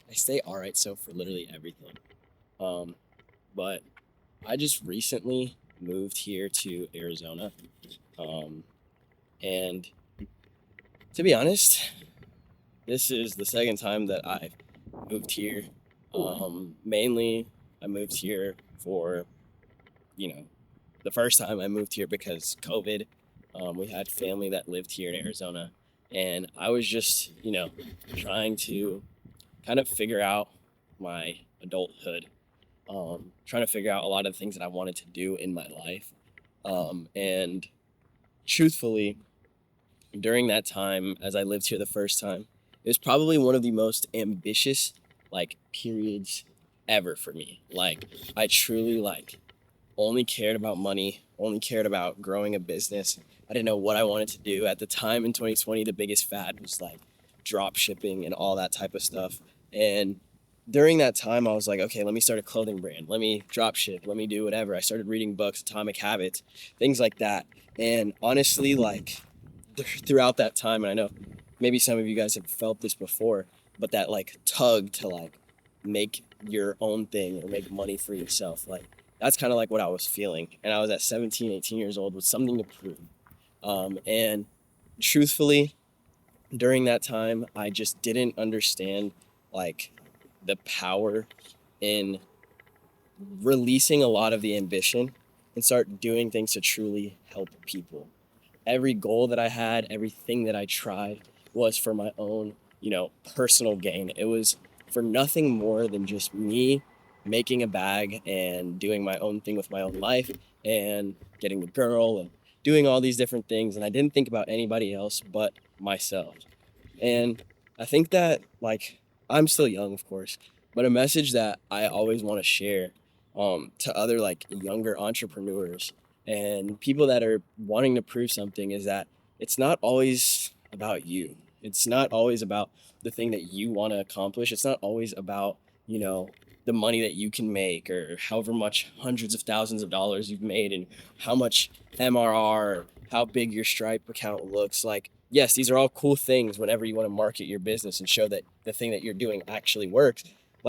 I stay all right so for literally everything. Um, but I just recently moved here to Arizona. Um, and to be honest, this is the second time that I've moved here. Mainly, I moved here for, you know, the first time I moved here because COVID. We had family that lived here in Arizona, and I was just, trying to kind of figure out my adulthood, trying to figure out a lot of the things that I wanted to do in my life. And truthfully, during that time, as I lived here the first time, it was probably one of the most ambitious periods ever for me. Like I truly only cared about money, only cared about growing a business. I didn't know what I wanted to do. At the time in 2020, the biggest fad was drop shipping and all that type of stuff. And during that time, I was like, okay, let me start a clothing brand. Let me drop ship. Let me do whatever. I started reading books, Atomic Habits, things like that. And honestly, throughout that time, and I know maybe some of you guys have felt this before, but that tug to make your own thing or make money for yourself, that's kind of like what I was feeling. And I was at 17, 18 years old with something to prove. And truthfully, during that time, I just didn't understand like the power in releasing a lot of the ambition and start doing things to truly help people. Every goal that I had, everything that I tried was for my own, personal gain. It was for nothing more than just me making a bag and doing my own thing with my own life and getting the girl and doing all these different things. And I didn't think about anybody else but myself. And I think that I'm still young, of course, but a message that I always want to share to other younger entrepreneurs and people that are wanting to prove something is that it's not always about you. It's not always about the thing that you want to accomplish. It's not always about, you know, the money that you can make or however much hundreds of thousands of dollars you've made and how much MRR, or how big your Stripe account looks. Yes, these are all cool things whenever you want to market your business and show that the thing that you're doing actually works.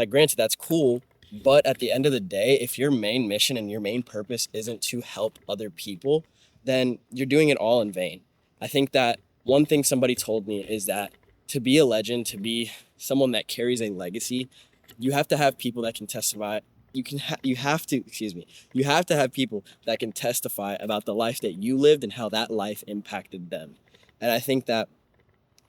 Granted, that's cool, but at the end of the day, if your main mission and your main purpose isn't to help other people, then you're doing it all in vain. I think that one thing somebody told me is that to be a legend, to be someone that carries a legacy, you have to have people that can testify. You have to, excuse me, you have to have people that can testify about the life that you lived and how that life impacted them. And I think that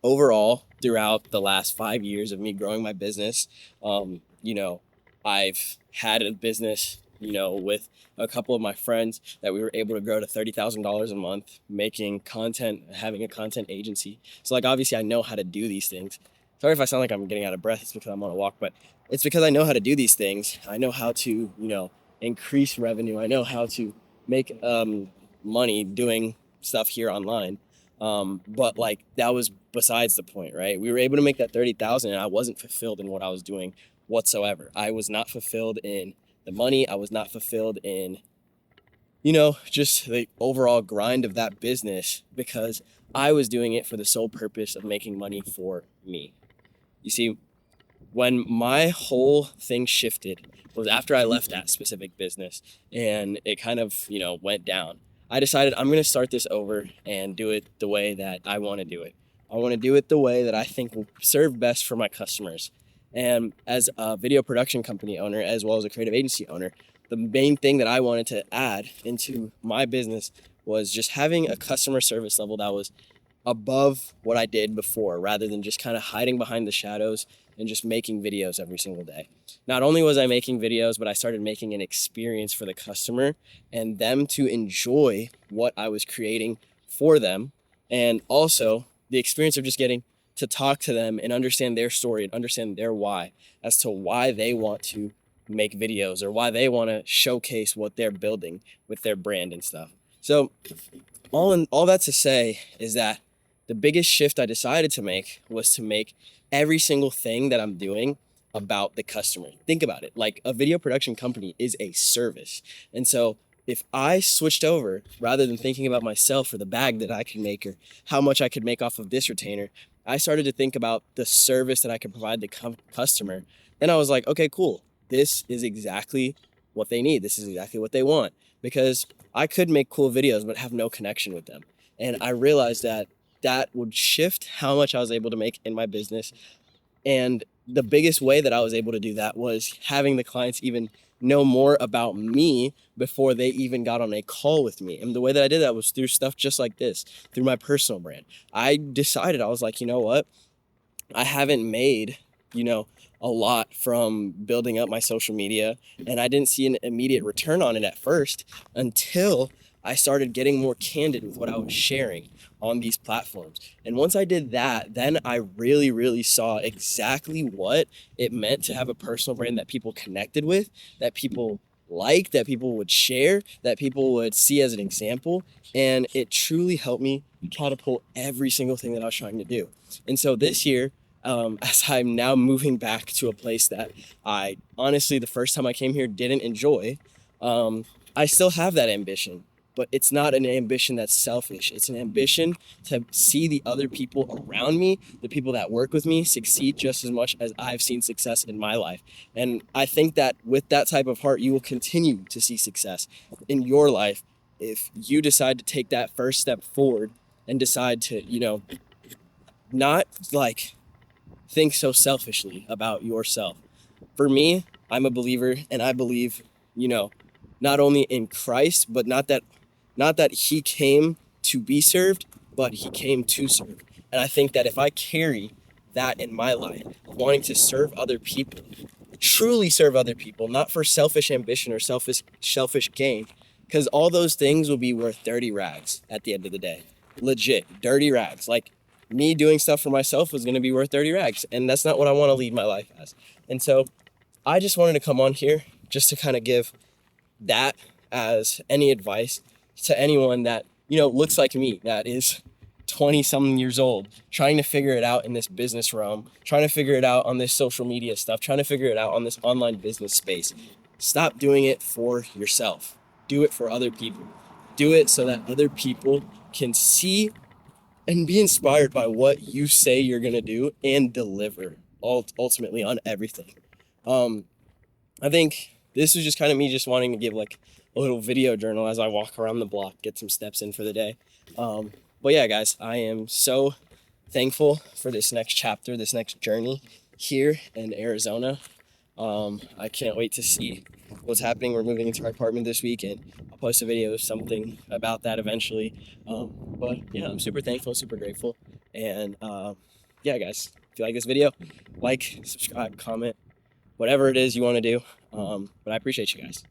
overall, throughout the last 5 years of me growing my business, I've had a business, with a couple of my friends that we were able to grow to $30,000 a month, making content, having a content agency. So obviously I know how to do these things. Sorry if I sound like I'm getting out of breath. It's because I'm on a walk, but it's because I know how to do these things. I know how to, increase revenue. I know how to make money doing stuff here online. But that was besides the point, right? We were able to make that 30,000 and I wasn't fulfilled in what I was doing whatsoever. I was not fulfilled in the money. I was not fulfilled in, just the overall grind of that business because I was doing it for the sole purpose of making money for me. You see, when my whole thing shifted was after I left that specific business and it kind of, went down. I decided I'm going to start this over and do it the way that I want to do it. I want to do it the way that I think will serve best for my customers. And as a video production company owner, as well as a creative agency owner, the main thing that I wanted to add into my business was just having a customer service level that was above what I did before rather than just kind of hiding behind the shadows and just making videos every single day. Not only was I making videos, but I started making an experience for the customer and them to enjoy what I was creating for them. And also the experience of just getting to talk to them and understand their story and understand their why as to why they want to make videos or why they want to showcase what they're building with their brand and stuff. So all that to say is that the biggest shift I decided to make was to make every single thing that I'm doing about the customer. Think about it. Like a video production company is a service. And so if I switched over rather than thinking about myself or the bag that I could make or how much I could make off of this retainer, I started to think about the service that I could provide the customer. And I was like, okay, cool. This is exactly what they need. This is exactly what they want, because I could make cool videos, but have no connection with them. And I realized that that would shift how much I was able to make in my business. And the biggest way that I was able to do that was having the clients even know more about me before they even got on a call with me. And the way that I did that was through stuff just like this, through my personal brand. I decided, I was like, you know what? I haven't made, a lot from building up my social media, and I didn't see an immediate return on it at first until I started getting more candid with what I was sharing on these platforms. And once I did that, then I really, really saw exactly what it meant to have a personal brand that people connected with, that people liked, that people would share, that people would see as an example. And it truly helped me catapult every single thing that I was trying to do. And so this year, as I'm now moving back to a place that I honestly, the first time I came here, didn't enjoy, I still have that ambition, but it's not an ambition that's selfish. It's an ambition to see the other people around me, the people that work with me, succeed just as much as I've seen success in my life. And I think that with that type of heart, you will continue to see success in your life if you decide to take that first step forward and decide to, not like think so selfishly about yourself. For me, I'm a believer, and I believe, not only in Christ, but not that he came to be served, but he came to serve. And I think that if I carry that in my life, wanting to serve other people, truly serve other people, not for selfish ambition or selfish gain, because all those things will be worth dirty rags at the end of the day. Legit, dirty rags. Like, me doing stuff for myself was going to be worth dirty rags, and that's not what I want to lead my life as. And so I just wanted to come on here just to kind of give that as any advice to anyone that, looks like me, that is 20 something years old, trying to figure it out in this business realm, trying to figure it out on this social media stuff, trying to figure it out on this online business space. Stop doing it for yourself. Do it for other people. Do it so that other people can see and be inspired by what you say you're going to do and deliver ultimately on everything. I think this was just kind of me just wanting to give like a little video journal as I walk around the block, get some steps in for the day. But yeah, guys, I am so thankful for this next chapter, this next journey here in Arizona. I can't wait to see what's happening. We're moving into our apartment this week, and I'll post a video of something about that eventually. But yeah, I'm super thankful, super grateful. And yeah, guys, if you like this video, like, subscribe, comment, whatever it is you want to do. But I appreciate you guys.